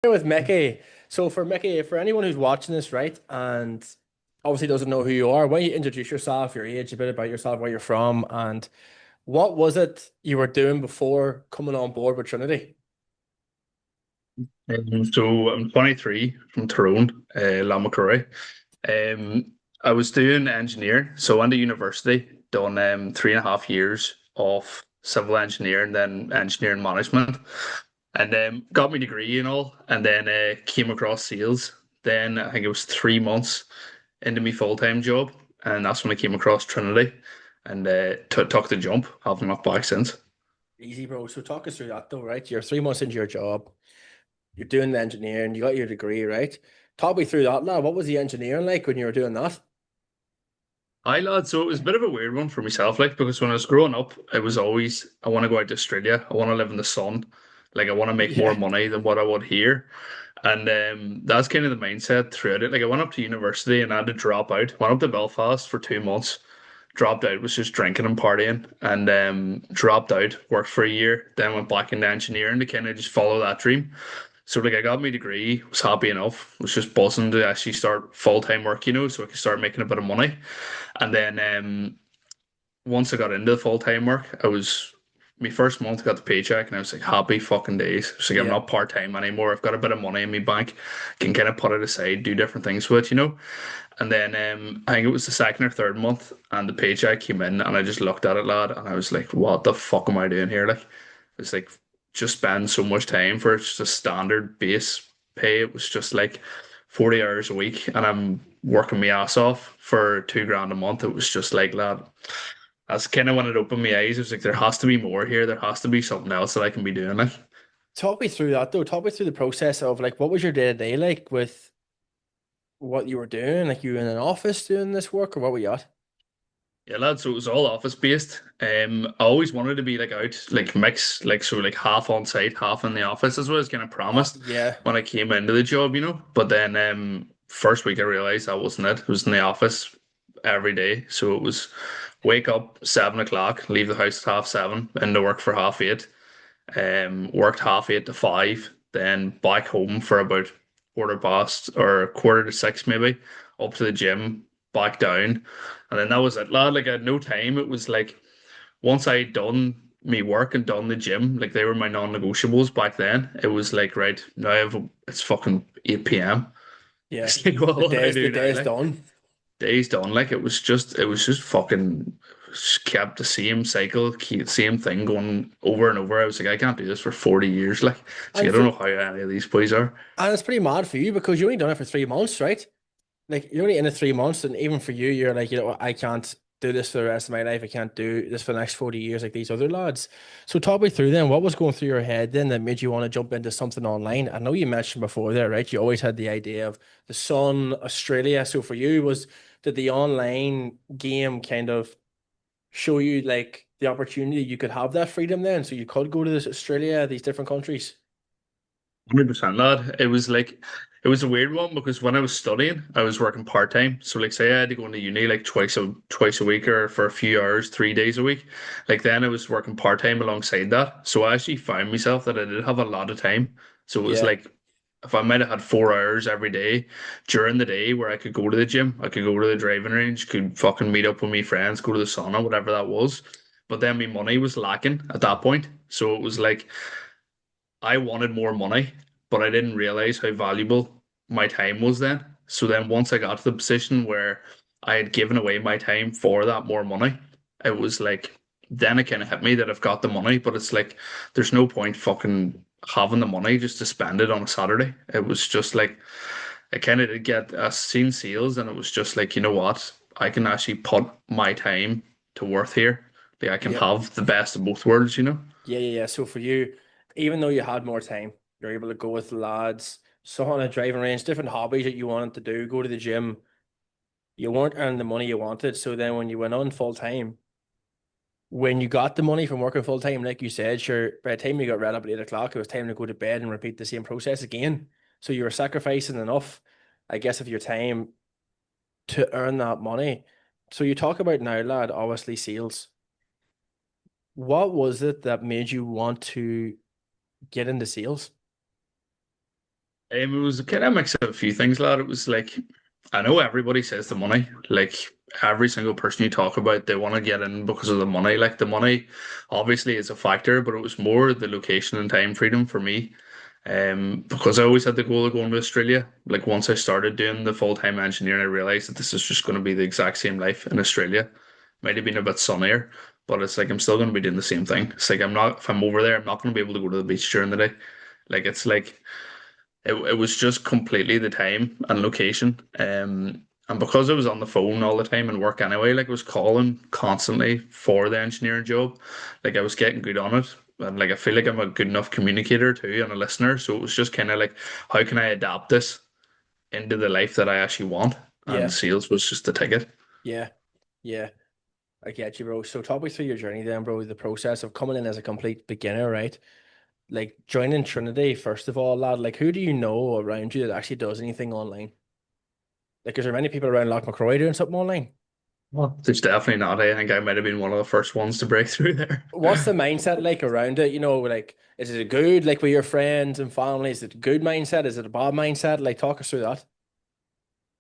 Here with Micky. So for Micky, for anyone who's watching this, right, and obviously doesn't know who you are, why don't you introduce yourself, your age, a bit about yourself, where you're from, and what was it you were doing before coming on board with Trinity? So I'm 23 from Tyrone, Lamacroy. Um, I was doing engineering, so I went to university, done 3.5 years of civil engineering, then engineering management, and got my degree and all, and then came across sales. Then I think it was 3 months into my full-time job, and that's when I came across Trinity, and took the jump. Haven't looked back since. Easy, bro. So talk us through that though, right? You're 3 months into your job, you're doing the engineering, you got your degree, right? Talk me through that now. What was the engineering like when you were doing that? Hi lad, so it was a bit of a weird one for myself, like because when I was growing up, it was always I want to go out to Australia, I want to live in the sun, like I want to make more Yeah. money than what I would here, and that's kind of the mindset throughout it. Like I went up to university and I had to drop out. Went up to Belfast for 2 months, dropped out, was just drinking and partying, and dropped out, worked for a year, then went back into engineering to kind of just follow that dream. So like I got my degree, was happy enough, was just buzzing to actually start full-time work, so I could start making a bit of money. And then once I got into the full-time work, I was my first month got the paycheck and I was like happy fucking days. It's like I'm Yeah. not part-time anymore. I've got a bit of money in my bank. Can kind of put it aside, do different things with it. And then I think it was the second or third month and the paycheck came in and I just looked at it, lad, and I was like, what the fuck am I doing here? Like it's like just spend so much time for just a standard base pay. It was just like 40 hours a week and I'm working my ass off for 2 grand a month. It was just like that. That's kind of when it opened my eyes. It was like there has to be more here. There has to be something else that I can be doing. Like, Talk me through that though. Talk me through the process of like what was your day to day like with what you were doing? Like you were in an office doing this work or what were you at? yeah, lad. So it was all office based. I always wanted to be like out, like mix, like so, like half on site, half in the office. That's what I was kind of promised Yeah. when I came into the job. But then, first week I realized that wasn't it. It was in the office every day. So it was wake up 7 o'clock, leave the house at half 7, into work for half 8. Worked half 8 to 5, then back home for about quarter past or quarter to 6 maybe, up to the gym, back down, and then that was it, lad. Like I had no time. It was like once I'd done me work and done the gym, like they were my non-negotiables back then. It was like right now it's fucking 8 p.m. Yeah. It's like what do I The do day now? is Like done. days done. Like it was just fucking just kept the same cycle, keep the same thing going over and over. I was like, I can't do this for 40 years. Like, so I And don't for know how any of these boys are. and it's pretty mad for you because you only done it for 3 months, right? Like you're only in it 3 months, and even for you, you're like, I can't do this for the rest of my life. I can't do this for the next 40 years like these other lads. So talk me through then, what was going through your head then that made you want to jump into something online? I know you mentioned before there, right? You always had the idea of the sun, Australia. So for you, did the online game kind of show you like the opportunity you could have that freedom then? So you could go to this Australia, these different countries? 100% lad. It was a weird one because when I was studying, I was working part-time. So like say I had to go into uni like twice a week or for a few hours, 3 days a week. Like then I was working part-time alongside that. So I actually found myself that I did have a lot of time. So it was Yeah. like if I might have had 4 hours every day during the day where I could go to the gym, I could go to the driving range, could fucking meet up with my friends, go to the sauna, whatever that was. But then my money was lacking at that point. So it was like I wanted more money, but I didn't realize how valuable my time was then. So then once I got to the position where I had given away my time for that more money, it was like then it kind of hit me that I've got the money, but it's like there's no point fucking having the money just to spend it on a Saturday. It was just like I kind of did get seen sales and it was just like, you know what? I can actually put my time to worth here. Like I can Yeah. have the best of both worlds. Yeah. So for you, even though you had more time, you're able to go with the lads, on a driving range, different hobbies that you wanted to do, go to the gym. You weren't earning the money you wanted. So then when you went on full time, when you got the money from working full time, like you said, sure, by the time you got read up at 8 o'clock, it was time to go to bed and repeat the same process again. So you were sacrificing enough, I guess, of your time to earn that money. So you talk about now, lad, obviously sales. What was it that made you want to get into sales? It was kind of a mix of a few things, lad. It was like, I know everybody says the money. Like every single person you talk about, they want to get in because of the money. Like the money obviously is a factor, but it was more the location and time freedom for me. Because I always had the goal of going to Australia. Like once I started doing the full-time engineering, I realized that this is just going to be the exact same life in Australia. Might have been a bit sunnier, but it's like I'm still going to be doing the same thing. It's like I'm not, if I'm over there, I'm not going to be able to go to the beach during the day. Like it's like it was just completely the time and location. And because I was on the phone all the time and work anyway, like I was calling constantly for the engineering job, like I was getting good on it. And like I feel like I'm a good enough communicator too and a listener. So it was just kind of like, how can I adapt this into the life that I actually want? And Yeah, sales was just the ticket. yeah, yeah. I get you, bro. So talk me through your journey then, bro. The process of coming in as a complete beginner, right? Like joining Trinity, first of all, lad. Like, who do you know around you that actually does anything online? Like, is there many people around Loch McCrory doing something online? Well, there's definitely not. I think I might have been one of the first ones to break through there. What's the mindset like around it? Like, is it a good, like with your friends and family? Is it a good mindset? Is it a bad mindset? Like, talk us through that.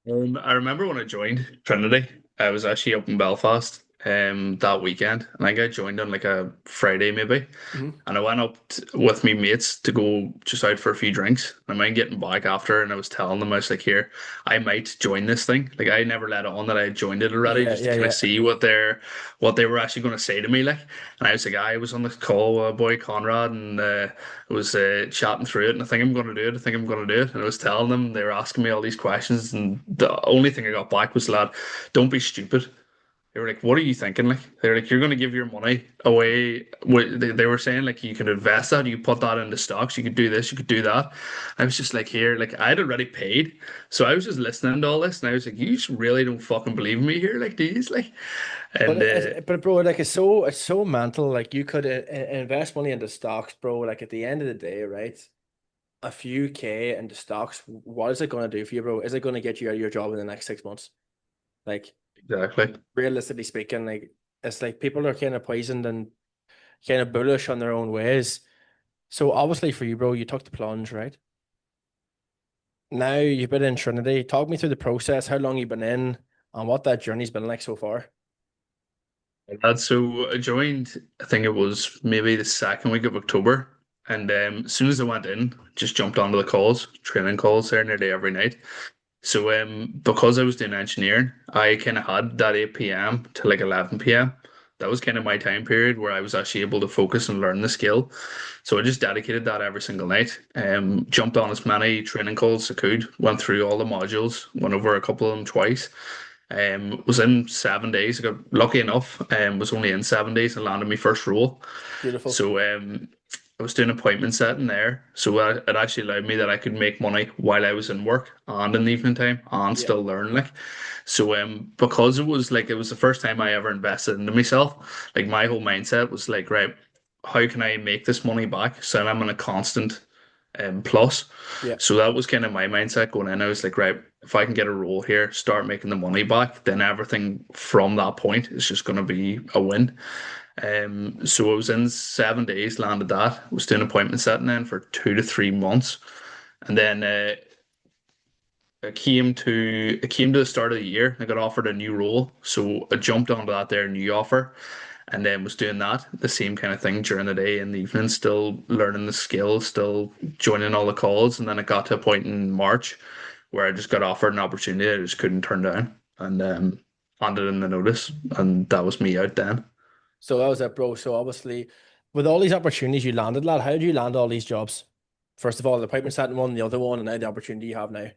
I remember when I joined Trinity, I was actually up in Belfast that weekend. I think I joined on like a Friday maybe. Hmm. And I went up with me mates to go just out for a few drinks. And I mind getting back after and I was telling them, I was like, here, I might join this thing. Like I never let on that I had joined it already Yeah, just to yeah, kind of yeah. see what they were actually going to say to me. Like, and I was like, I was on the call with a boy Conrad and I was chatting through it and I think I'm going to do it. I think I'm going to do it. And I was telling them, they were asking me all these questions and the only thing I got back was, lad, don't be stupid. They were like, "What are you thinking?" Like, they're like, "You're going to give your money away." They were saying like, "You could invest that, you could put that into stocks, you could do this, you could do that." I was just like, "Here, like, I'd already paid, so I was just listening to all this, and I was like, you just really don't fucking believe me here, like, these, like." And But bro, like it's so mental. Like you could invest money into stocks, bro. Like at the end of the day, right? A few K into stocks, what is it going to do for you, bro? Is it going to get you out of your job in the next 6 months? Like exactly, realistically speaking, like it's like people are kind of poisoned and kind of bullish on their own ways. So obviously for you, bro, you took the plunge, right? Now you've been in Trinity. Talk me through the process, how long you've been in, and what that journey's been like so far. and so I joined. I think it was maybe the second week of October, and as soon as I went in, just jumped onto the calls, training calls there nearly every night. So because I was doing engineering, I kind of had that 8 p.m. to like 11 p.m. That was kind of my time period where I was actually able to focus and learn the skill. So I just dedicated that every single night. Jumped on as many training calls as I could, went through all the modules, went over a couple of them twice. Was in 7 days. I got lucky enough. Was only in 7 days and landed my first role. Beautiful. So I was doing appointment setting there, so it actually allowed me that I could make money while I was in work and in the evening time and Yeah. still learn. Like, so because it was like it was the first time I ever invested into myself. Like my whole mindset was like, right, how can I make this money back so I'm in a constant plus. Yeah. So that was kind of my mindset going in. I was like, right, if I can get a role here, start making the money back, then everything from that point is just going to be a win. So I was in 7 days, landed that, was doing appointment setting then for 2 to 3 months. And then it came to the start of the year. I got offered a new role. So I jumped onto that there new offer and then was doing that, the same kind of thing during the day and the evening, still learning the skills, still joining all the calls. And then it got to a point in March where I just got offered an opportunity I just couldn't turn down and handed in the notice. And that was me out then. So that was it, bro. So obviously, with all these opportunities you landed, lad, how did you land all these jobs? First of all, the appointment setting one, the other one, and now the opportunity you have now.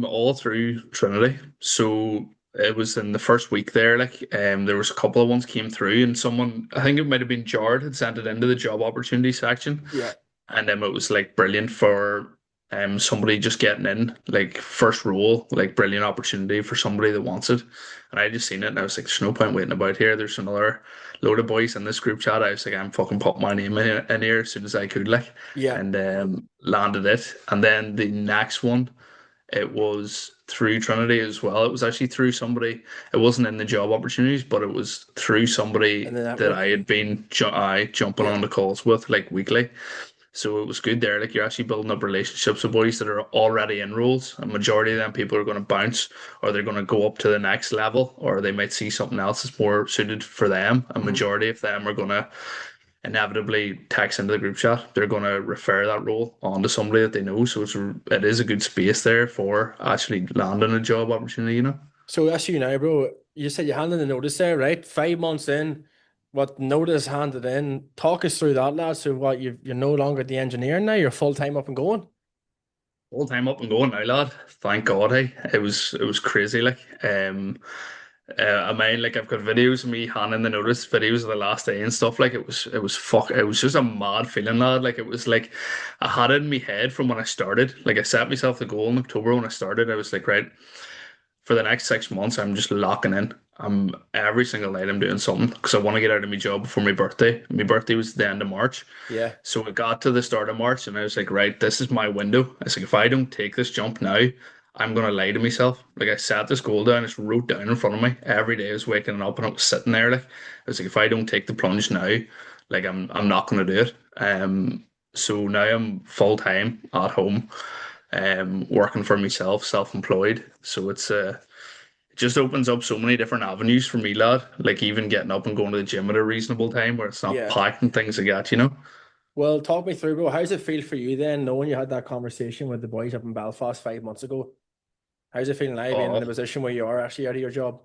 All through Trinity. So it was in the first week there, like there was a couple of ones came through and someone I think it might have been Jard had sent it into the job opportunity section. Yeah. And it was like brilliant for somebody just getting in, like first role, like brilliant opportunity for somebody that wants it. And I just seen it and I was like, there's no point waiting about here. There's another load of boys in this group chat. I was like, I'm fucking putting my name in here as soon as I could, like, Yeah. and landed it. And then the next one, it was through Trinity as well. It was actually through somebody. It wasn't in the job opportunities, but it was through And somebody the that I network. had been jumping Yeah. on the calls with like weekly. So it was good there. Like you're actually building up relationships with boys that are already in roles. A majority of them people are going to bounce, or they're going to go up to the next level, or they might see something else that's more suited for them. A Mhm. majority of them are going to inevitably text into the group chat. They're going to refer that role on to somebody that they know. So it is a good space there for actually landing a job opportunity, you know. So that's you now, bro. You said you handed the notice there, right? 5 months in, what notice handed in? Talk us through that, lad. So what you're no longer the engineer now, you're full time up and going. Whole time up and going now, lad. Thank God, hey. It was crazy, like. I mean, like I've got videos of me handing the notice, videos of the last day and stuff. Like it was just a mad feeling, lad. Like it was like I had it in my head from when I started. Like I set myself the goal in October when I started. I was like, right, for the next 6 months, I'm just locking in. I'm every single night I'm doing something because I want to get out of my job before my birthday. My birthday was the end of March. Yeah. So it got to the start of March and I was like, right, this is my window. I was like, if I don't take this jump now, I'm gonna lie to myself. Like I sat this goal down, it's wrote down in front of me. Every day I was waking up and it was sitting there. Like I was like, if I don't take the plunge now, like I'm not gonna do it. So now I'm full time at home, working for myself, self-employed. So it just opens up so many different avenues for me, lad. Like even getting up and going to the gym at a reasonable time where it's not Yeah. packed and things like that, you know? Well, talk me through, bro. How's it feel for you then, knowing you had that conversation with the boys up in Belfast 5 months ago? How's it feeling now being in Oh, a position where you are actually out of your job?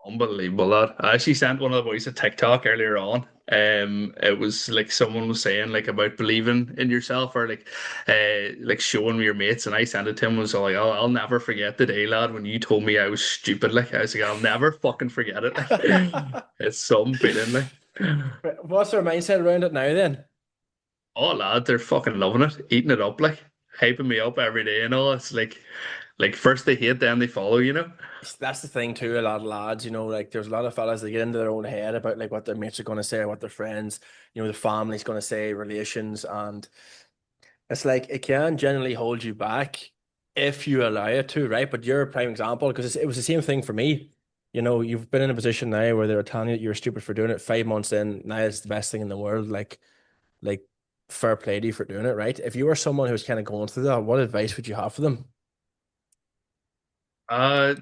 unbelievable, lad. I actually sent one of the boys a TikTok earlier on. It was like someone was saying like about believing in yourself or like showing your mates, and I sent it to him was like, oh, I'll never forget the day, lad, when you told me I was stupid. Like I was like, I'll never fucking forget it. Like it's some feeling like. What's their mindset around it now then? Oh, lad, they're fucking loving it, eating it up, like hyping me up every day and all. It's like first they hate, then they follow, you know. That's the thing too. A lot of lads, like there's a lot of fellas that get into their own head about like what their mates are going to say, what their friends, the family's going to say, relations, and it's like it can generally hold you back if you allow it to, right? But you're a prime example because it was the same thing for me. You've been in a position now where they're telling you that you're stupid for doing it. 5 months in, now it's the best thing in the world. Like fair play to you for doing it, right? If you were someone who's kind of going through that, what advice would you have for them? Uh,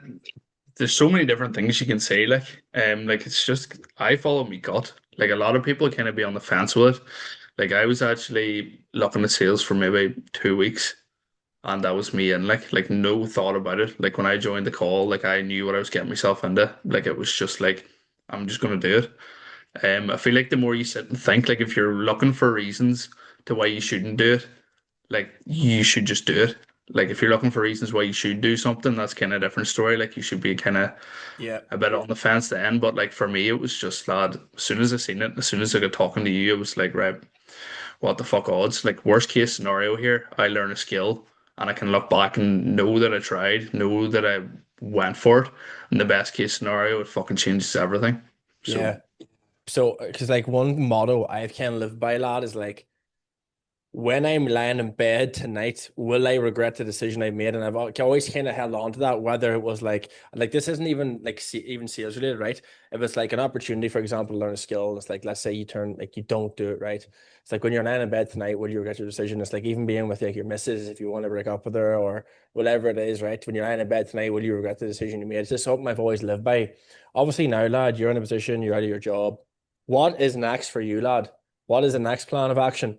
there's so many different things you can say. Like it's just I follow me gut. Like a lot of people kind of be on the fence with it. Like I was actually looking at sales for maybe 2 weeks, and that was me in like no thought about it. Like when I joined the call, like I knew what I was getting myself into. Like it was just like I'm just gonna do it. I feel like the more you sit and think, like if you're looking for reasons to why you shouldn't do it, like you should just do it. Like if you're looking for reasons why you should do something, that's kind of a different story. Like you should be kind of Yeah. a bit on the fence then. But like for me, it was just lad. As soon as I seen it, as soon as I got talking to you, it was like right, what the fuck odds? Like worst case scenario here, I learn a skill and I can look back and know that I tried, know that I went for it. And the best case scenario, it fucking changes everything. So. Yeah. So, because like one motto I've kind of lived by, lad, is like, when I'm lying in bed tonight, will I regret the decision I made? And I've always kind of held on to that, whether it was like this isn't even like even sales related, right? If it's like an opportunity, for example, to learn a skill, it's like let's say you turn like you don't do it right. It's like when you're lying in bed tonight, will you regret your decision? It's like even being with like your missus, if you want to break up with her or whatever it is, right? When you're lying in bed tonight, will you regret the decision you made? It's just something I've always lived by. Obviously now, lad, you're in a position, you're out of your job. What is next for you, lad? What is the next plan of action?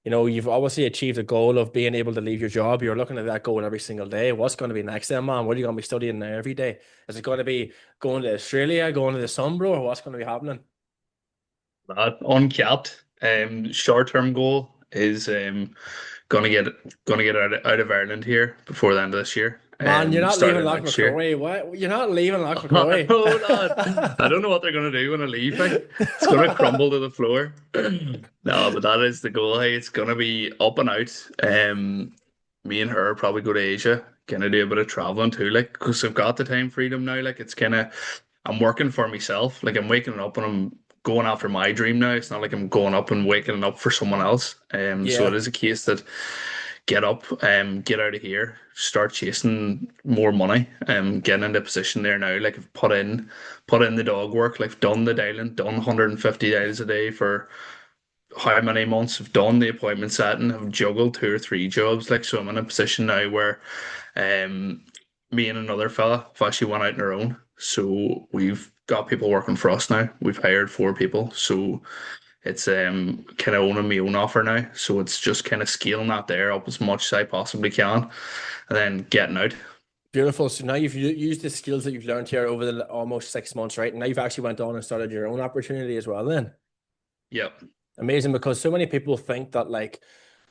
You've obviously achieved a goal of being able to leave your job. You're looking at that goal every single day. What's going to be next then, man? What are you going to be studying now every day? Is it going to be going to Australia, going to the sun, bro, or what's going to be happening? Uncapped. Short-term goal is gonna get out of Ireland here before the end of this year. Man, you're not Start leaving of Loch next year. McCrory. What? You're not leaving Loch McCrory. Hold on. I don't know what they're gonna do when I leave. Like it's gonna crumble to the floor. No, but that is the goal. Hey, it's gonna be up and out. Me and her probably go to Asia. Gonna do a bit of traveling too, like because I've got the time freedom now. Like it's kind of I'm working for myself. Like I'm waking up and I'm going after my dream now. It's not like I'm going up and waking up for someone else. So it Yeah, is a case that get up, get out of here, start chasing more money, getting into a position there now. Like I've put in the dog work, like done the dialing, done 150 dials a day for how many months I've done the appointment setting, have juggled two or three jobs. Like, so I'm in a position now where um me and another fella have actually went out on our own. So we've got people working for us now. We've hired four people. So it's kind of owning my own offer now. So it's just kind of scaling that there up as much as I possibly can and then getting out. Beautiful. So now you've used the skills that you've learned here over the almost 6 months, right? And now you've actually went on and started your own opportunity as well then. Yep. Amazing, because so many people think that like,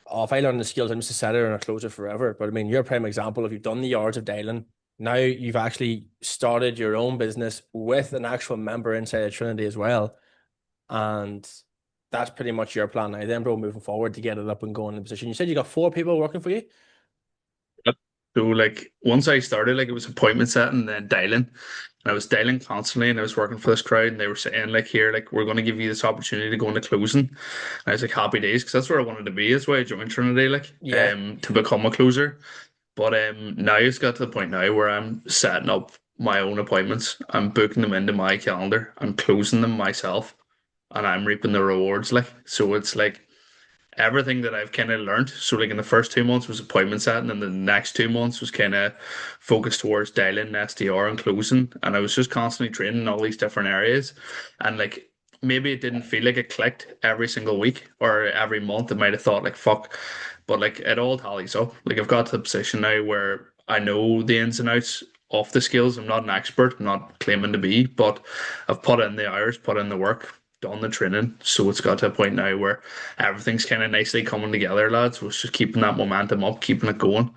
oh, if I learn the skills, I'm just a setter and a closer forever. But I mean, you're a prime example. If you've done the yards of dialing, now you've actually started your own business with an actual member inside of Trinity as well. And that's pretty much your plan now then, bro, moving forward to get it up and going in the position. You said you got four people working for you? Yep. So like once I started, like it was appointment setting and then dialing. And I was dialing constantly and I was working for this crowd and they were saying like here, like we're gonna give you this opportunity to go into closing. And I was like happy days because that's where I wanted to be. That's why I joined Trinity, like Yeah. to become a closer. But now it's got to the point now where I'm setting up my own appointments. I'm booking them into my calendar. I'm closing them myself and I'm reaping the rewards like so it's like everything that I've kind of learned. So like in the first 2 months was appointment setting, and the next 2 months was kind of focused towards dialing, SDR, and closing. And I was just constantly training in all these different areas. And like maybe it didn't feel like it clicked every single week or every month. I might have thought like fuck, but like it all tallies up. Like I've got to the position now where I know the ins and outs of the skills. I'm not an expert, I'm not claiming to be, but I've put in the hours, put in the work, done the training. So it's got to a point now where everything's kind of nicely coming together, lads. So it's just keeping that momentum up, keeping it going.